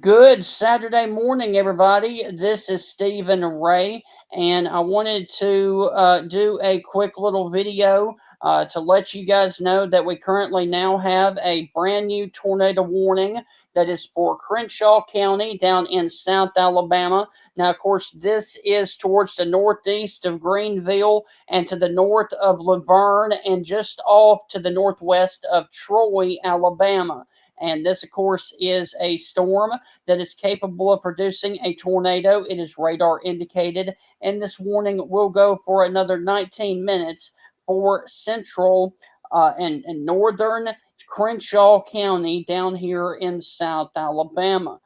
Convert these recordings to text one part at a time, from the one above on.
Good Saturday morning, everybody. This is Stephen Ray, and I wanted to do a quick little video to let you guys know that we currently now have a brand new tornado warning that is for Crenshaw County down in South Alabama. Now, of course, this is towards the northeast of Greenville and to the north of Laverne and just off to the northwest of Troy, Alabama. And this, of course, is a storm that is capable of producing a tornado. It is radar indicated, and this warning will go for another 19 minutes for central and northern Crenshaw County down here in South Alabama.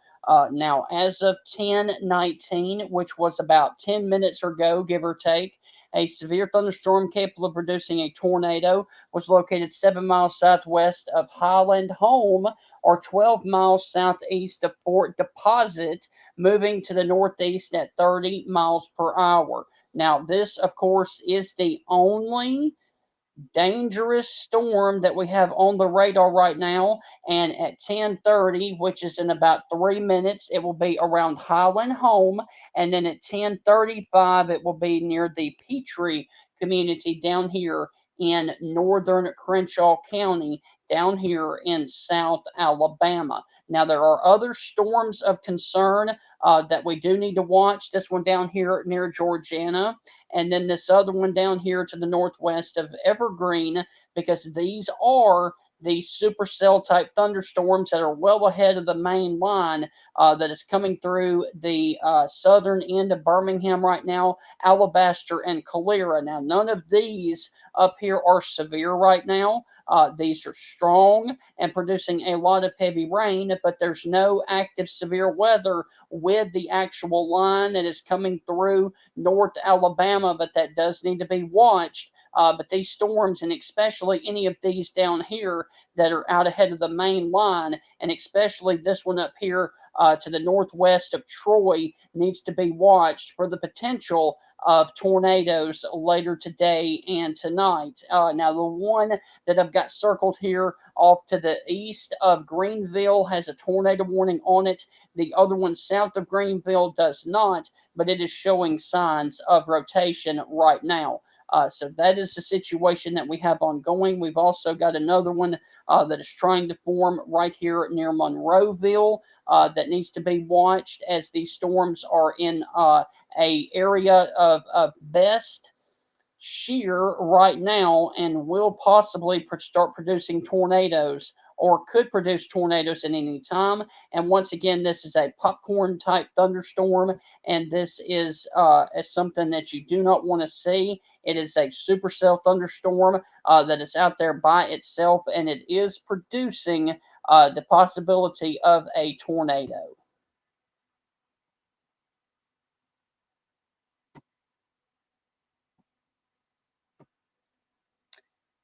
Now, as of 10:19, which was about 10 minutes ago, give or take, a severe thunderstorm capable of producing a tornado was located 7 miles southwest of Highland Home or 12 miles southeast of Fort Deposit, moving to the northeast at 30 miles per hour. Now, this, of course, is the only dangerous storm that we have on the radar right now. And at 10:30, which is in about 3 minutes, it will be around Highland Home. And then at 10:35, it will be near the Petrie community down here in northern Crenshaw County, down here in South Alabama. Now, there are other storms of concern that we do need to watch. This one down here near Georgiana, and then this other one down here to the northwest of Evergreen, because these are the supercell type thunderstorms that are well ahead of the main line that is coming through the southern end of Birmingham right now, Alabaster and Calera. Now, none of these up here are severe right now. These are strong and producing a lot of heavy rain, but there's no active severe weather with the actual line that is coming through North Alabama, but that does need to be watched. But these storms, and especially any of these down here that are out ahead of the main line, and especially this one up here to the northwest of Troy, needs to be watched for the potential of tornadoes later today and tonight. Now, the one that I've got circled here off to the east of Greenville has a tornado warning on it. The other one south of Greenville does not, but it is showing signs of rotation right now. So that is the situation that we have ongoing. We've also got another one that is trying to form right here near Monroeville that needs to be watched as these storms are in a area of best shear right now and will possibly start producing tornadoes or could produce tornadoes at any time. And once again, this is a popcorn type thunderstorm, and this is something that you do not want to see. It is a supercell thunderstorm that is out there by itself, and it is producing the possibility of a tornado.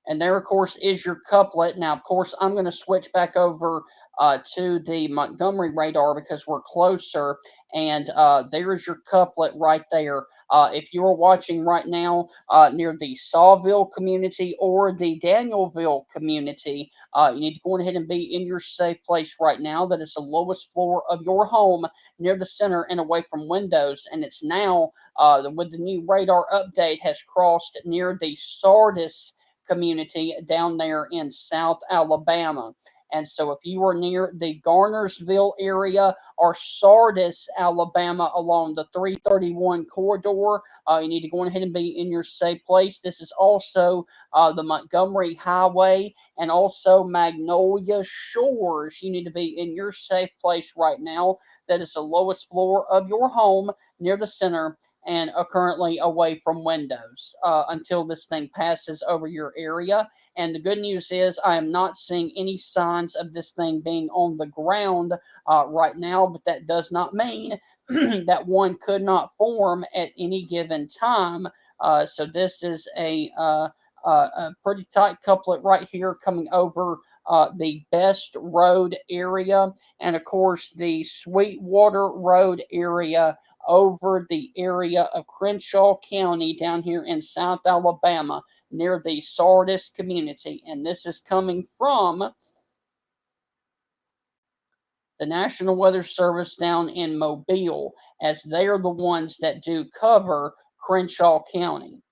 And there, of course, is your couplet. Now, of course, I'm going to switch back over to the Montgomery radar because we're closer. And there is your couplet right there. If you are watching right now near the Sawville community or the Danielville community, you need to go ahead and be in your safe place right now. That is the lowest floor of your home near the center and away from windows. And it's now, with the new radar update, has crossed near the Sardis community down there in South Alabama. And so, if you are near the Garnersville area or Sardis, Alabama, along the 331 corridor, you need to go ahead and be in your safe place. This is also the Montgomery Highway and also Magnolia Shores. You need to be in your safe place right now. That is the lowest floor of your home near the center and are currently away from windows until this thing passes over your area. And the good news is, I am not seeing any signs of this thing being on the ground right now, but that does not mean that one could not form at any given time. So, this is a pretty tight couplet right here coming over the Best Road area, and of course, the Sweetwater Road area over the area of Crenshaw County down here in South Alabama near the Sardis community. And this is coming from the National Weather Service down in Mobile, as they are the ones that do cover Crenshaw County.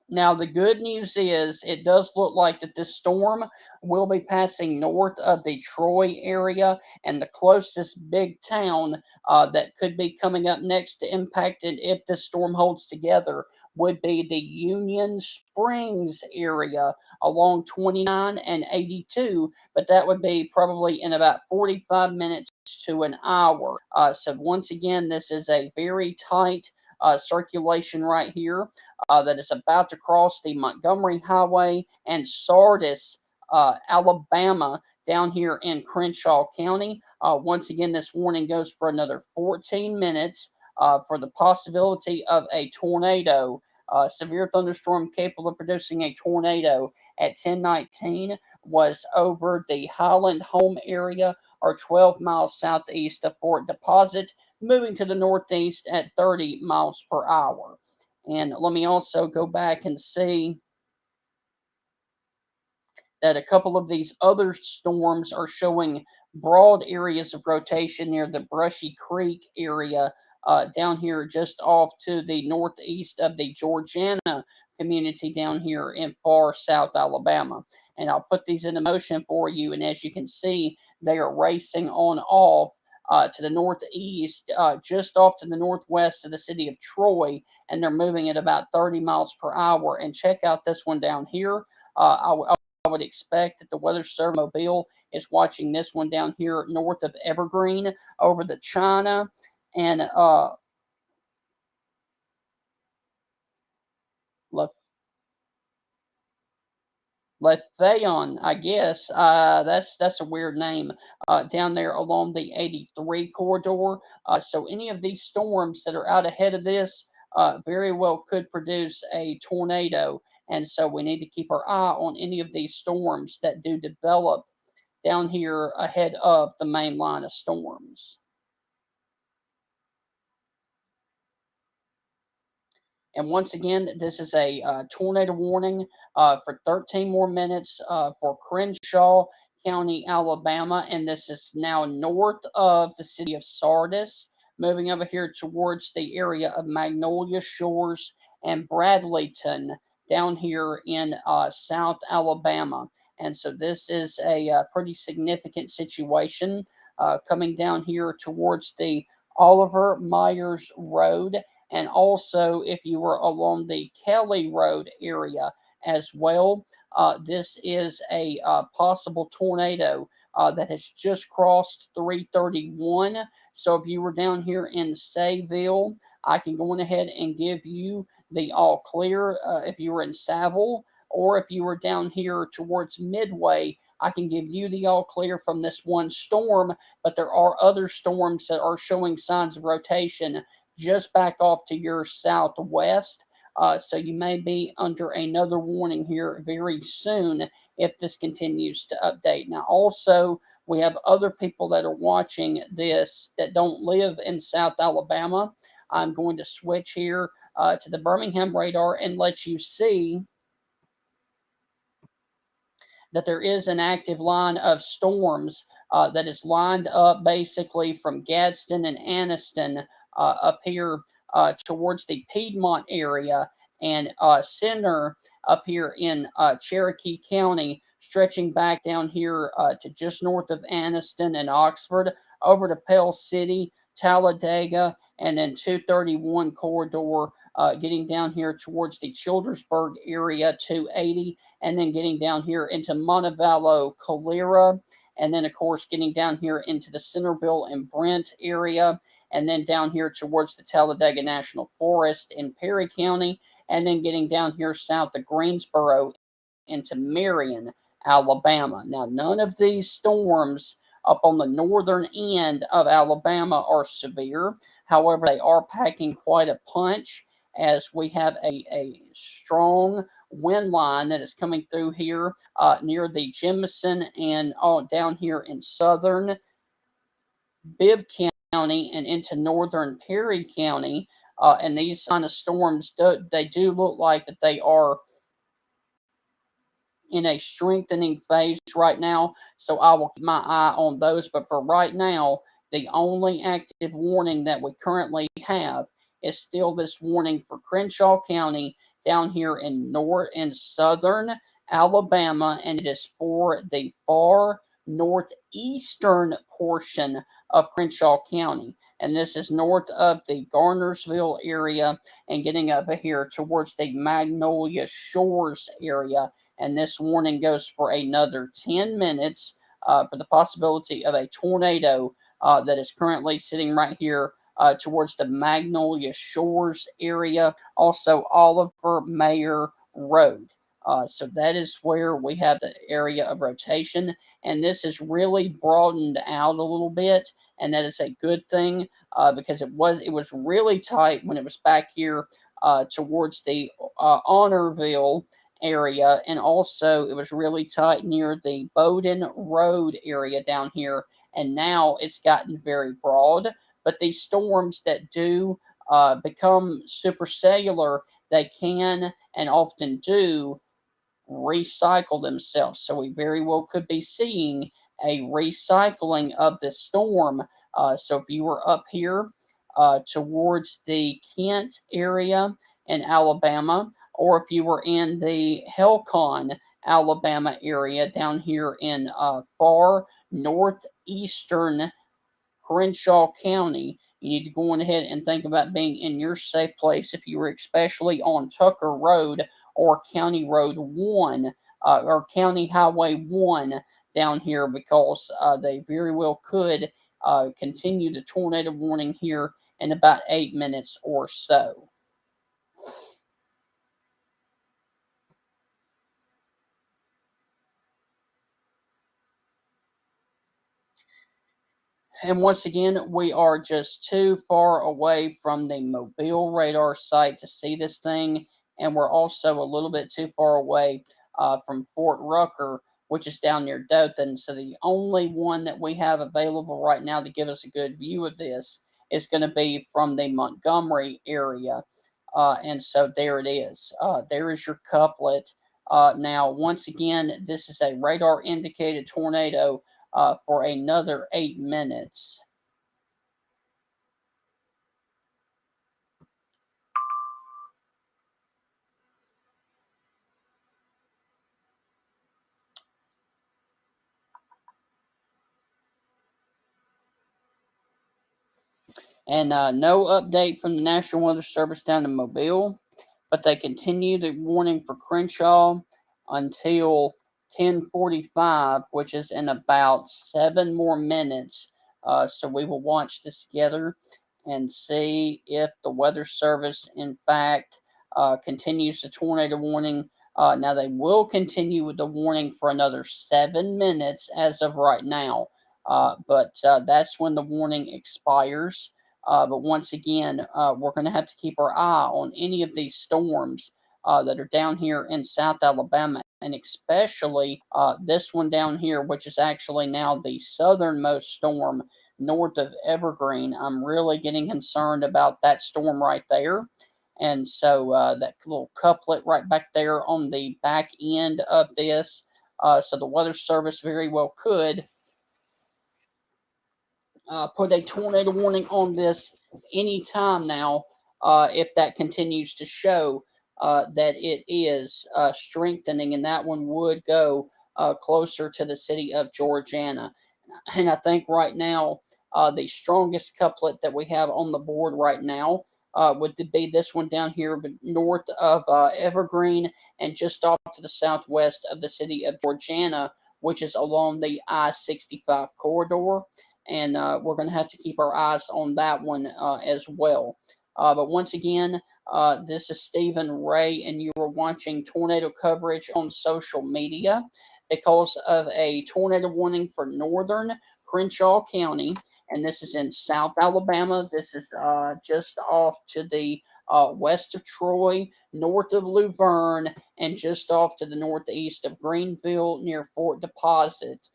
Now, the good news is it does look like that this storm will be passing north of the Troy area, and the closest big town that could be coming up next to impacted if this storm holds together would be the Union Springs area along 29 and 82, but that would be probably in about 45 minutes to an hour. So, once again, this is a very tight circulation right here that is about to cross the Montgomery Highway and Sardis, Alabama, down here in Crenshaw County. Once again, this warning goes for another 14 minutes for the possibility of a tornado. Severe thunderstorm capable of producing a tornado at 10:19 was over the Highland Home area, or 12 miles southeast of Fort Deposit, moving to the northeast at 30 miles per hour. And let me also go back and see that a couple of these other storms are showing broad areas of rotation near the Brushy Creek area down here just off to the northeast of the Georgiana community down here in far south Alabama. And I'll put these into motion for you. And as you can see, they are racing on off to the northeast, just off to the northwest of the city of Troy, and they're moving at about 30 miles per hour. And check out this one down here. I would expect that the Weather Service Mobile is watching this one down here north of Evergreen over the China and Lethaon, I guess. That's a weird name. Down there along the 83 corridor. So any of these storms that are out ahead of this very well could produce a tornado, and so we need to keep our eye on any of these storms that do develop down here ahead of the main line of storms. And once again, this is a tornado warning for 13 more minutes for Crenshaw County, Alabama. And this is now north of the city of Sardis, moving over here towards the area of Magnolia Shores and Bradleyton down here in South Alabama. And so this is a pretty significant situation coming down here towards the Oliver Myers Road, and also if you were along the Kelly Road area as well. This is a possible tornado that has just crossed 331. So if you were down here in Sayville, I can go on ahead and give you the all clear. If you were in Saville, or if you were down here towards Midway, I can give you the all clear from this one storm, but there are other storms that are showing signs of rotation just back off to your southwest. So you may be under another warning here very soon if this continues to update. Now, also, we have other people that are watching this that don't live in South Alabama. I'm going to switch here to the Birmingham Radar and let you see that there is an active line of storms that is lined up basically from Gadsden and Anniston up here towards the Piedmont area, and center up here in Cherokee County, stretching back down here to just north of Anniston and Oxford, over to Pell City, Talladega, and then 231 corridor, getting down here towards the Childersburg area, 280, and then getting down here into Montevallo, Calera, and then, of course, getting down here into the Centerville and Brent area, and then down here towards the Talladega National Forest in Perry County, and then getting down here south of Greensboro into Marion, Alabama. Now, none of these storms up on the northern end of Alabama are severe. However, they are packing quite a punch, as we have a strong wind line that is coming through here near the Jemison and down here in southern Bibb County and into northern Perry County. And these kind of storms, they do look like that they are in a strengthening phase right now, so I will keep my eye on those. But for right now, the only active warning that we currently have is still this warning for Crenshaw County down here in north and southern Alabama, and it is for the far northeastern portion of Crenshaw County. And this is north of the Garnersville area and getting up here towards the Magnolia Shores area. And this warning goes for another 10 minutes for the possibility of a tornado that is currently sitting right here towards the Magnolia Shores area, also Oliver Mayer Road. So that is where we have the area of rotation, and this has really broadened out a little bit, and that is a good thing because it was really tight when it was back here towards the Honorville area, and also it was really tight near the Bowden Road area down here, and now it's gotten very broad. But these storms that do become supercellular, they can and often do recycle themselves. So we very well could be seeing a recycling of the storm. So if you were up here towards the Kent area in Alabama, or if you were in the Helcon, Alabama area down here in far northeastern Crenshaw County, you need to go on ahead and think about being in your safe place if you were especially on Tucker Road or County Road 1 or County Highway 1 down here because they very well could continue the tornado warning here in about 8 minutes or so. And once again, we are just too far away from the Mobile radar site to see this thing. And we're also a little bit too far away from Fort Rucker, which is down near Dothan. So the only one that we have available right now to give us a good view of this is going to be from the Montgomery area. And so there it is. There is your couplet. Now, once again, this is a radar indicated tornado for another 8 minutes. And no update from the National Weather Service down in Mobile, but they continue the warning for Crenshaw until 10:45, which is in about 7 more minutes. So we will watch this together and see if the Weather Service, in fact, continues the tornado warning. Now, they will continue with the warning for another 7 minutes as of right now, but that's when the warning expires. But once again, we're going to have to keep our eye on any of these storms that are down here in South Alabama, and especially this one down here, which is actually now the southernmost storm north of Evergreen. I'm really getting concerned about that storm right there. And so that little couplet right back there on the back end of this. So the Weather Service very well could put a tornado warning on this anytime now if that continues to show that it is strengthening, and that one would go closer to the city of Georgiana. And I think right now, the strongest couplet that we have on the board right now would be this one down here, north of Evergreen and just off to the southwest of the city of Georgiana, which is along the I-65 corridor. And we're going to have to keep our eyes on that one as well. But once again, this is Stephen Ray, and you are watching tornado coverage on social media because of a tornado warning for northern Crenshaw County, and this is in South Alabama. This is just off to the west of Troy, north of Luverne, and just off to the northeast of Greenville near Fort Deposit.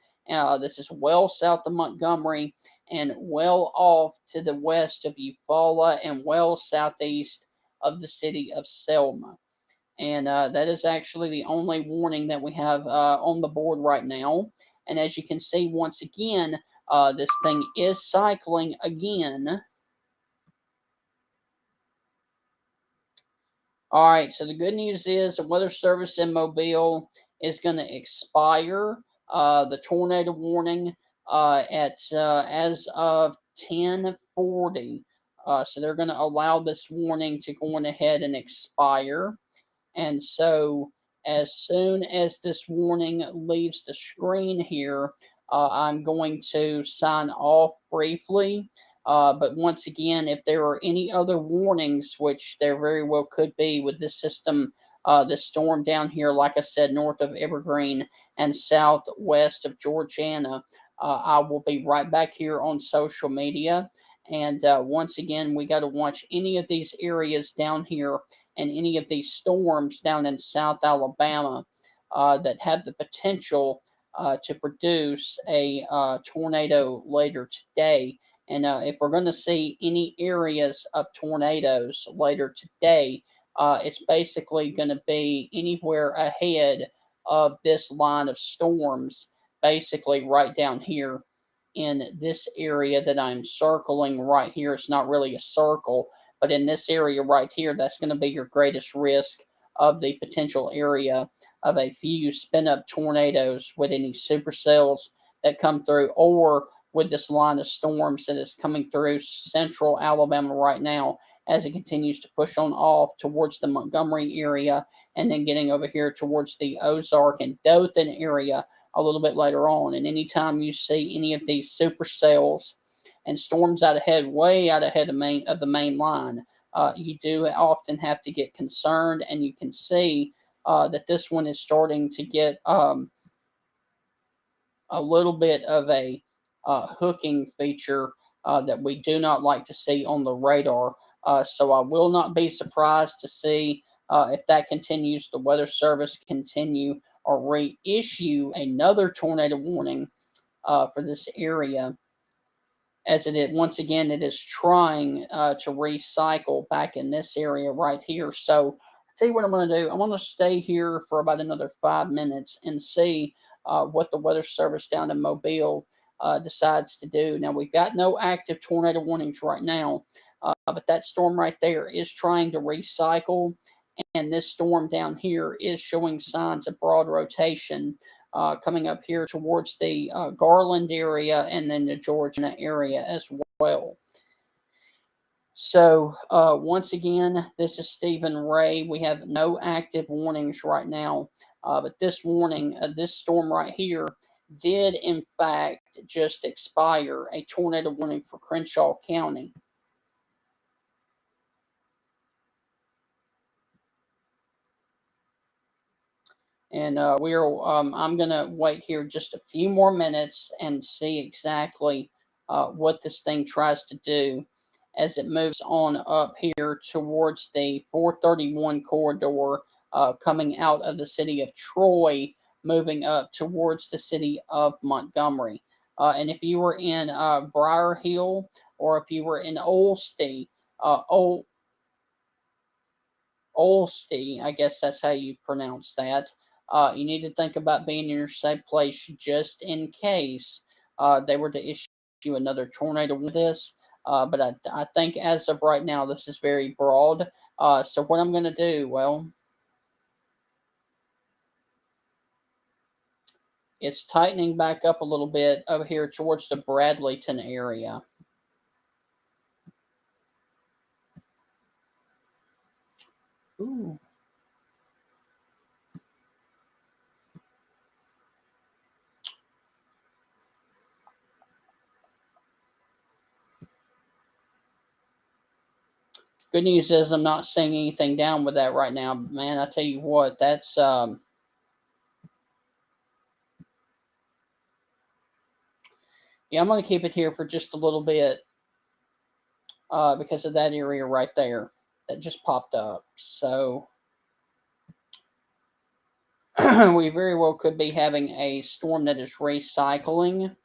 This is well south of Montgomery and well off to the west of Eufaula and well southeast of the city of Selma. And that is actually the only warning that we have on the board right now. And as you can see, once again, this thing is cycling again. All right, so the good news is the weather service in Mobile is going to expire the tornado warning at as of 10:40. So they're going to allow this warning to go on ahead and expire. And so, as soon as this warning leaves the screen here, I'm going to sign off briefly. But once again, if there are any other warnings, which there very well could be with this system, this storm down here, like I said, north of Evergreen and southwest of Georgiana, I will be right back here on social media. And once again, we got to watch any of these areas down here and any of these storms down in South Alabama that have the potential to produce a tornado later today. And if we're going to see any areas of tornadoes later today, it's basically going to be anywhere ahead of this line of storms, basically right down here in this area that I'm circling right here. It's not really a circle, but in this area right here, that's going to be your greatest risk of the potential area of a few spin up tornadoes with any supercells that come through, or with this line of storms that is coming through central Alabama right now as it continues to push on off towards the Montgomery area and then getting over here towards the Ozark and Dothan area a little bit later on. And anytime you see any of these supercells and storms out ahead, way out ahead of the main line, you do often have to get concerned, and you can see that this one is starting to get a little bit of a hooking feature that we do not like to see on the radar. So I will not be surprised to see if that continues, the Weather Service continue or reissue another tornado warning for this area, as it is, once again, it is trying to recycle back in this area right here. So I tell you what I'm going to do. I'm going to stay here for about another 5 minutes and see what the Weather Service down in Mobile decides to do. Now, we've got no active tornado warnings right now, but that storm right there is trying to recycle, and this storm down here is showing signs of broad rotation coming up here towards the Garland area and then the Georgia area as well. So once again, this is Stephen Ray. We have no active warnings right now, but this warning, this storm right here, did in fact just expire a tornado warning for Crenshaw County. And I'm going to wait here just a few more minutes and see exactly what this thing tries to do as it moves on up here towards the 431 corridor coming out of the city of Troy, moving up towards the city of Montgomery. And if you were in Briar Hill, or if you were in Olstey, Olstey, I guess that's how you pronounce that. You need to think about being in your safe place just in case they were to issue another tornado with this. But I think as of right now, this is very broad. So what I'm going to do, well, it's tightening back up a little bit over here towards the Bradleyton area. Ooh. Good news is I'm not seeing anything down with that right now. Man, I tell you what, that's yeah, I'm going to keep it here for just a little bit because of that area right there that just popped up. So we very well could be having a storm that is recycling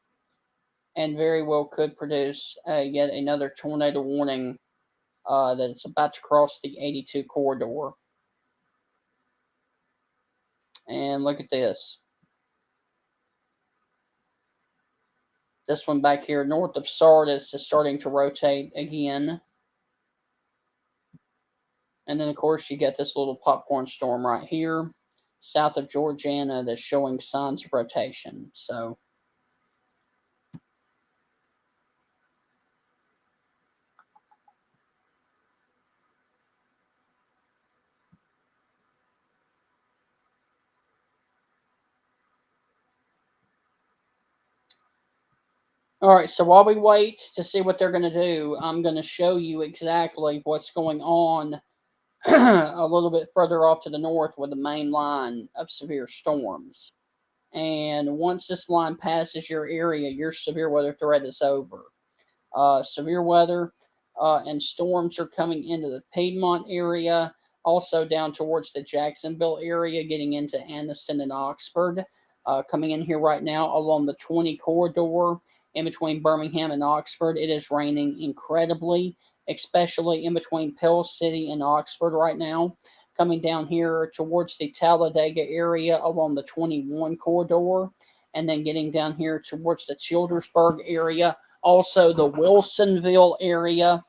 and very well could produce yet another tornado warning that's about to cross the 82 corridor. And look at this. This one back here north of Sardis is starting to rotate again. And then, of course, you get this little popcorn storm right here, south of Georgiana, that's showing signs of rotation. So, all right, so while we wait to see what they're going to do, I'm going to show you exactly what's going on a little bit further off to the north with the main line of severe storms. And once this line passes your area, your severe weather threat is over. Severe weather and storms are coming into the Piedmont area, also down towards the Jacksonville area, getting into Anniston and Oxford. Coming in here right now along the 20 corridor in between Birmingham and Oxford. It is raining incredibly, especially in between Pell City and Oxford right now. Coming down here towards the Talladega area along the 21 corridor, and then getting down here towards the Childersburg area, also the Wilsonville area.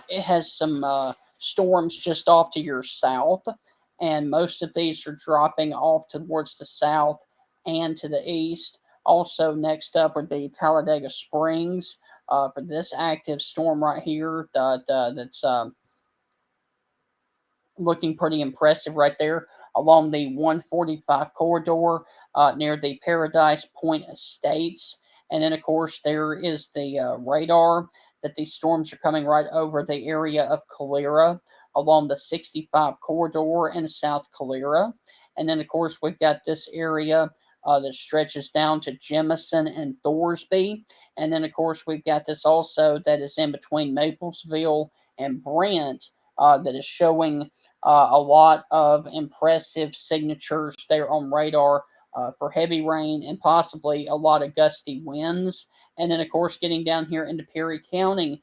It has some storms just off to your south, and most of these are dropping off towards the south and to the east. Also, next up would be Talladega Springs for this active storm right here that's looking pretty impressive right there along the 145 corridor near the Paradise Point Estates. And then, of course, there is the radar that these storms are coming right over the area of Calera along the 65 corridor in South Calera. And then, of course, we've got this area that stretches down to Jemison and Thorsby. And then, of course, we've got this also that is in between Maplesville and Brent that is showing a lot of impressive signatures there on radar for heavy rain and possibly a lot of gusty winds. And then, of course, getting down here into Perry County,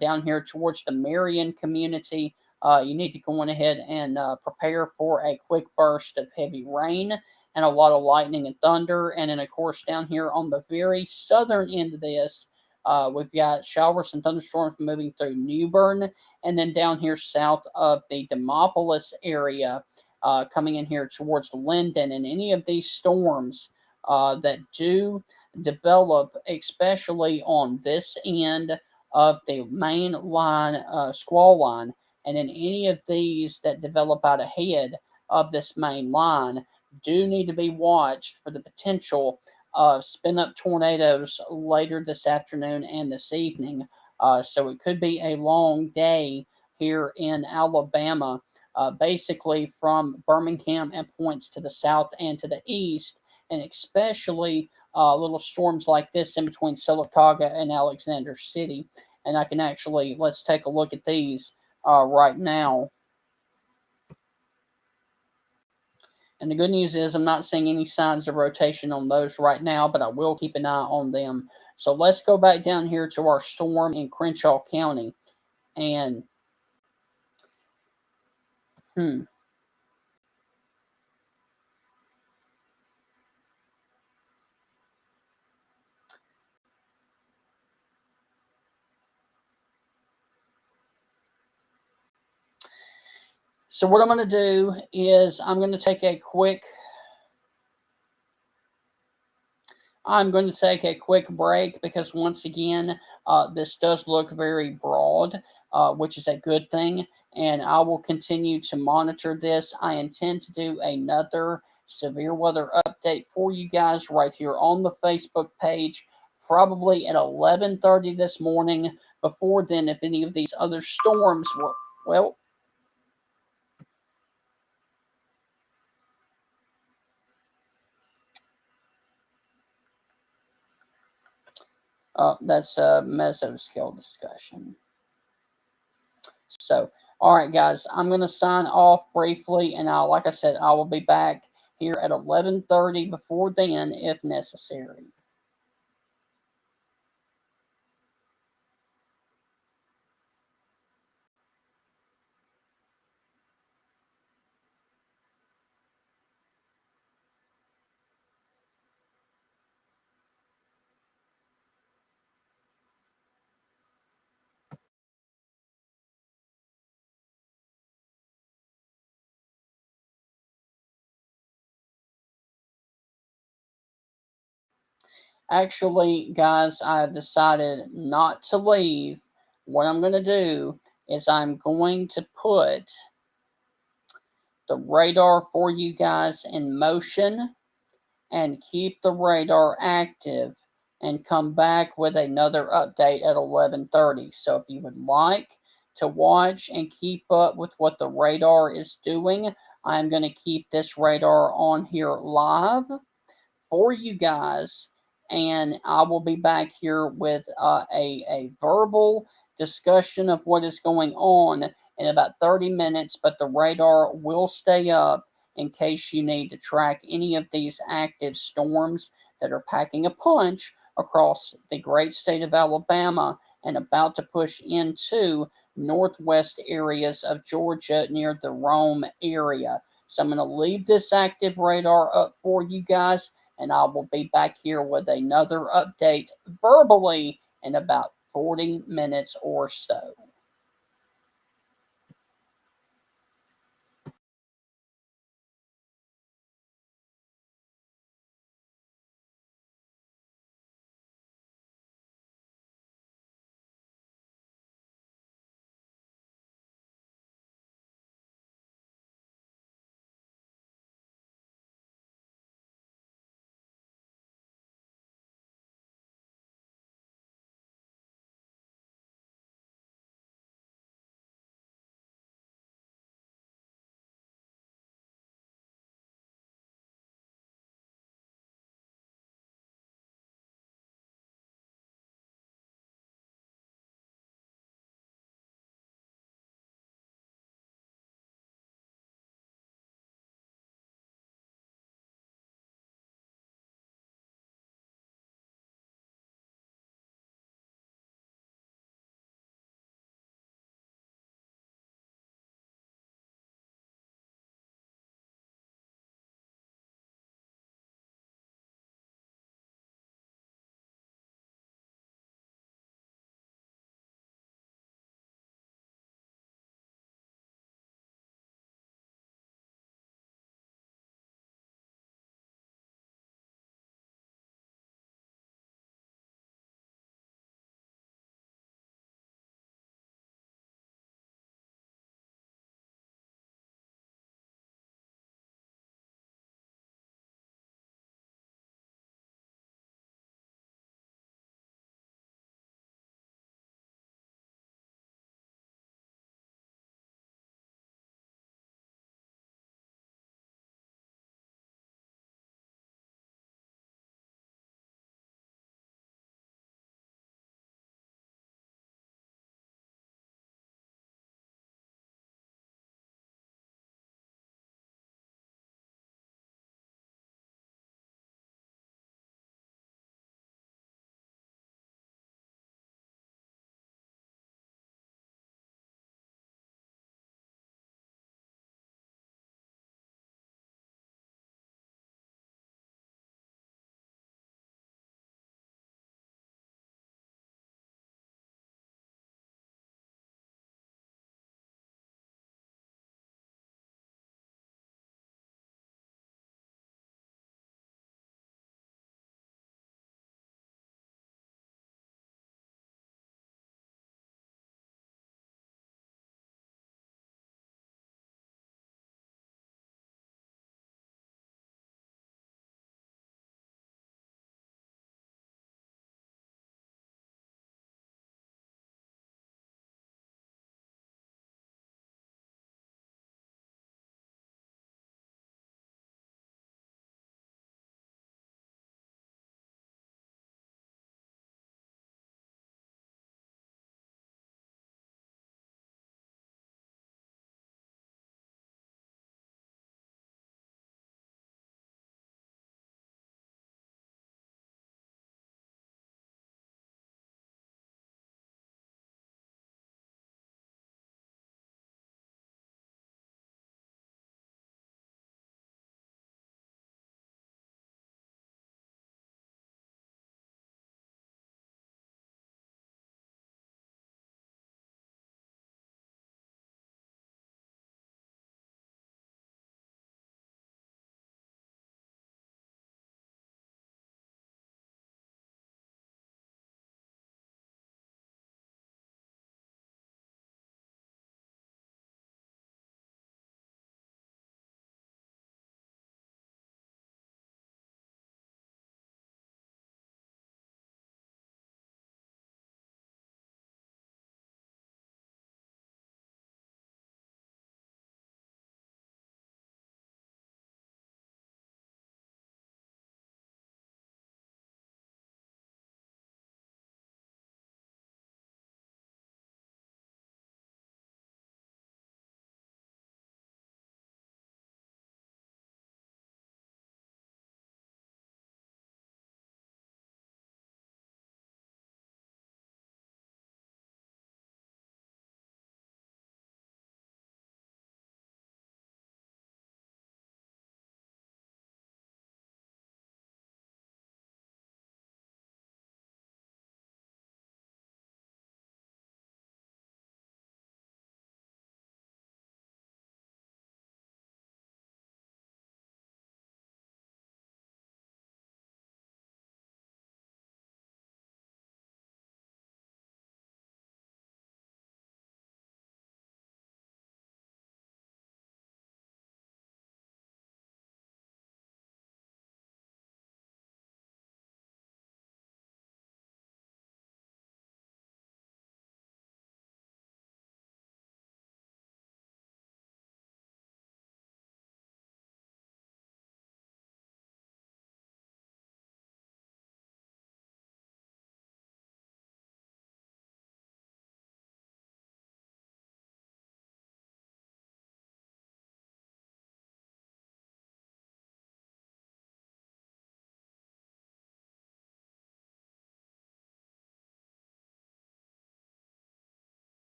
down here towards the Marion community, you need to go on ahead and prepare for a quick burst of heavy rain and a lot of lightning and thunder. And then, of course, down here on the very southern end of this, we've got showers and thunderstorms moving through Newbern, and then down here south of the Demopolis area, coming in here towards Linden. And any of these storms that do develop, especially on this end of the main line, squall line, and then any of these that develop out ahead of this main line, do need to be watched for the potential of spin up tornadoes later this afternoon and this evening. So it could be a long day here in Alabama, basically from Birmingham and points to the south and to the east, and especially little storms like this in between Sylacauga and Alexander City. And I can actually, let's take a look at these right now. And the good news is I'm not seeing any signs of rotation on those right now, but I will keep an eye on them. So let's go back down here to our storm in Crenshaw County. And, hmm. So what I'm going to do is I'm going to take a quick break because once again, this does look very broad, which is a good thing. And I will continue to monitor this. I intend to do another severe weather update for you guys right here on the Facebook page, probably at 11:30 this morning. Before then, if any of these other storms were, well, that's a mesoscale discussion. So, all right, guys, I'm going to sign off briefly, and like I said, I will be back here at 11:30 before then, if necessary. Actually, guys, I have decided not to leave. What I'm going to do is I'm going to put the radar for you guys in motion and keep the radar active and come back with another update at 11:30. So if you would like to watch and keep up with what the radar is doing, I'm going to keep this radar on here live for you guys, and I will be back here with a verbal discussion of what is going on in about 30 minutes, but the radar will stay up in case you need to track any of these active storms that are packing a punch across the great state of Alabama and about to push into northwest areas of Georgia near the Rome area. So I'm going to leave this active radar up for you guys, and I will be back here with another update verbally in about 40 minutes or so.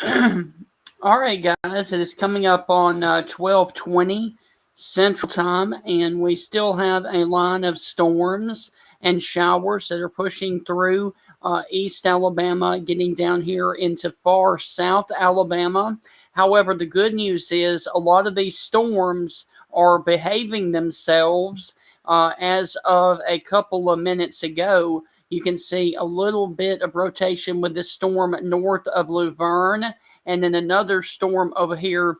All right, guys, it is coming up on 12:20 Central Time, and we still have a line of storms and showers that are pushing through East Alabama, getting down here into far South Alabama. However, the good news is a lot of these storms are behaving themselves as of a couple of minutes ago. You can see a little bit of rotation with this storm north of Luverne, and then another storm over here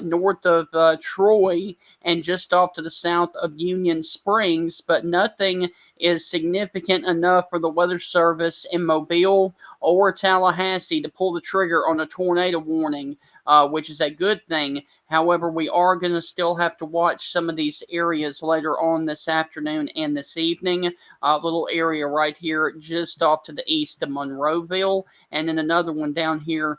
north of Troy and just off to the south of Union Springs, but nothing is significant enough for the Weather Service in Mobile or Tallahassee to pull the trigger on a tornado warning, which is a good thing. However, we are going to still have to watch some of these areas later on this afternoon and this evening. A little area right here just off to the east of Monroeville, and then another one down here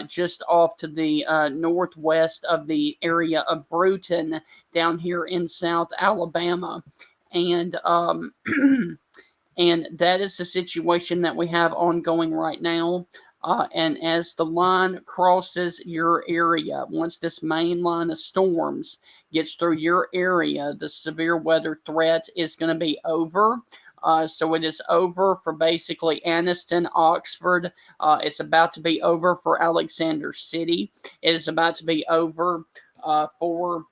just off to the northwest of the area of Bruton down here in South Alabama. And and that is the situation that we have ongoing right now. And as the line crosses your area, once this main line of storms gets through your area, the severe weather threat is going to be over. So it is over for basically Anniston, Oxford. It's about to be over for Alexander City. It is about to be over for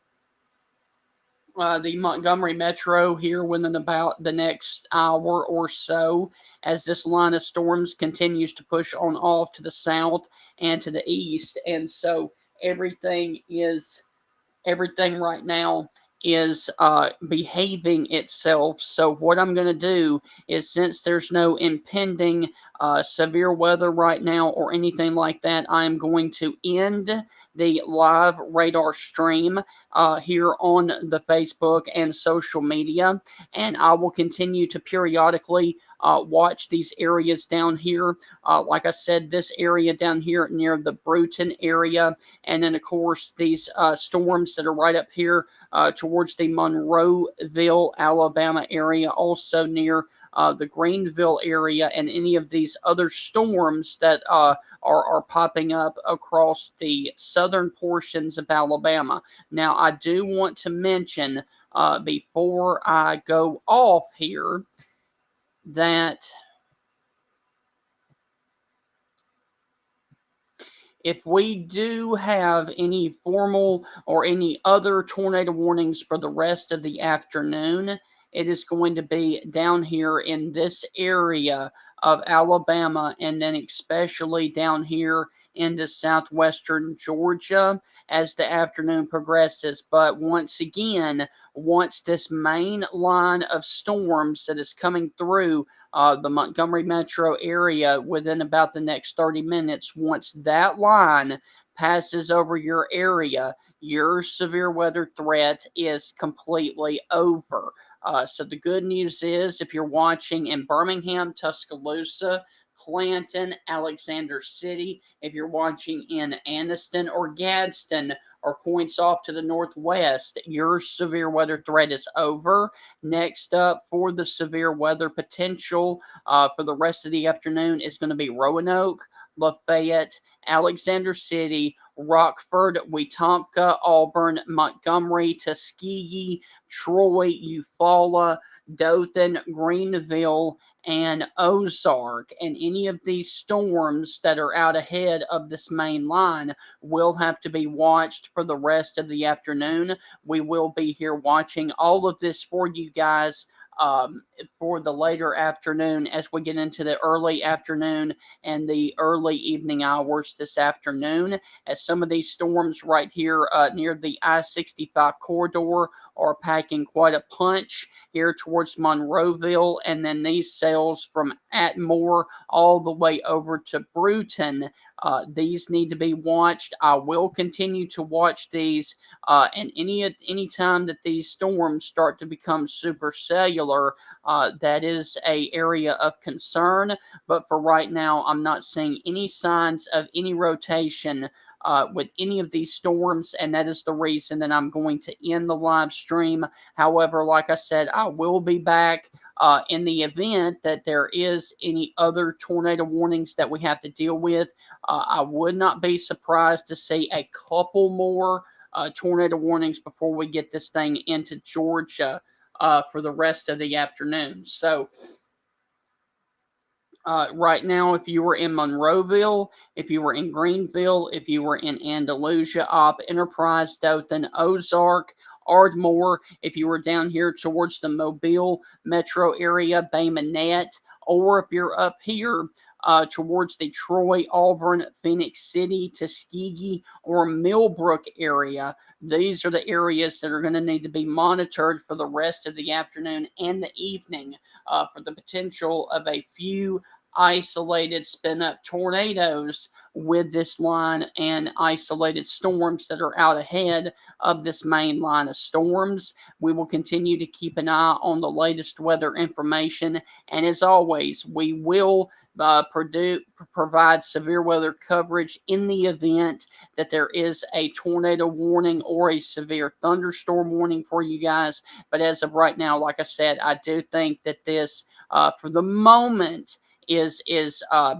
the Montgomery Metro here within about the next hour or so, as this line of storms continues to push on off to the south and to the east. And so everything right now is behaving itself. So what I'm going to do is, since there's no impending severe weather right now or anything like that, I'm going to end the live radar stream here on the Facebook and social media, and I will continue to periodically watch these areas down here. Like I said, this area down here near the Bruton area, and then of course these storms that are right up here towards the Monroeville, Alabama area, also near the Greenville area, and any of these other storms that are popping up across the southern portions of Alabama. Now, I do want to mention before I go off here that if we do have any formal or any other tornado warnings for the rest of the afternoon, it is going to be down here in this area of Alabama, and then especially down here into southwestern Georgia as the afternoon progresses. But once again, once this main line of storms that is coming through the Montgomery metro area within about the next 30 minutes, once that line passes over your area, your severe weather threat is completely over. So the good news is, if you're watching in Birmingham, Tuscaloosa, Clanton, Alexander City, if you're watching in Anniston or Gadsden, or points off to the northwest, your severe weather threat is over. Next up for the severe weather potential for the rest of the afternoon is going to be Roanoke, Lafayette, Alexander City, Rockford, Wetumpka, Auburn, Montgomery, Tuskegee, Troy, Eufaula, Dothan, Greenville, and Ozark. And any of these storms that are out ahead of this main line will have to be watched for the rest of the afternoon. We will be here watching all of this for you guys for the later afternoon as we get into the early afternoon and the early evening hours this afternoon, as some of these storms right here near the I-65 corridor are packing quite a punch here towards Monroeville, and then these cells from Atmore all the way over to Bruton. These need to be watched. I will continue to watch these, and any time that these storms start to become supercellular, that is a area of concern. But for right now, I'm not seeing any signs of any rotation with any of these storms, and that is the reason that I'm going to end the live stream. However, like I said, I will be back in the event that there is any other tornado warnings that we have to deal with. I would not be surprised to see a couple more tornado warnings before we get this thing into Georgia for the rest of the afternoon. So, right now, if you were in Monroeville, if you were in Greenville, if you were in Andalusia, Enterprise, Dothan, Ozark, Ardmore, if you were down here towards the Mobile metro area, Bay Minette, or if you're up here towards the Troy, Auburn, Phoenix City, Tuskegee, or Millbrook area, these are the areas that are going to need to be monitored for the rest of the afternoon and the evening for the potential of a few isolated spin up tornadoes with this line and isolated storms that are out ahead of this main line of storms. We will continue to keep an eye on the latest weather information, and as always, we will provide severe weather coverage in the event that there is a tornado warning or a severe thunderstorm warning for you guys. But as of right now, like I said, I do think that this, for the moment, is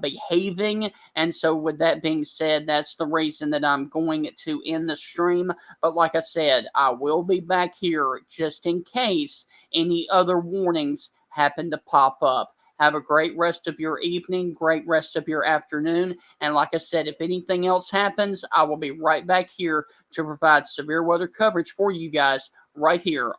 behaving. And so with that being said, that's the reason that I'm going to end the stream. But like I said, I will be back here just in case any other warnings happen to pop up. Have a great rest of your evening, great rest of your afternoon. And like I said, if anything else happens, I will be right back here to provide severe weather coverage for you guys right here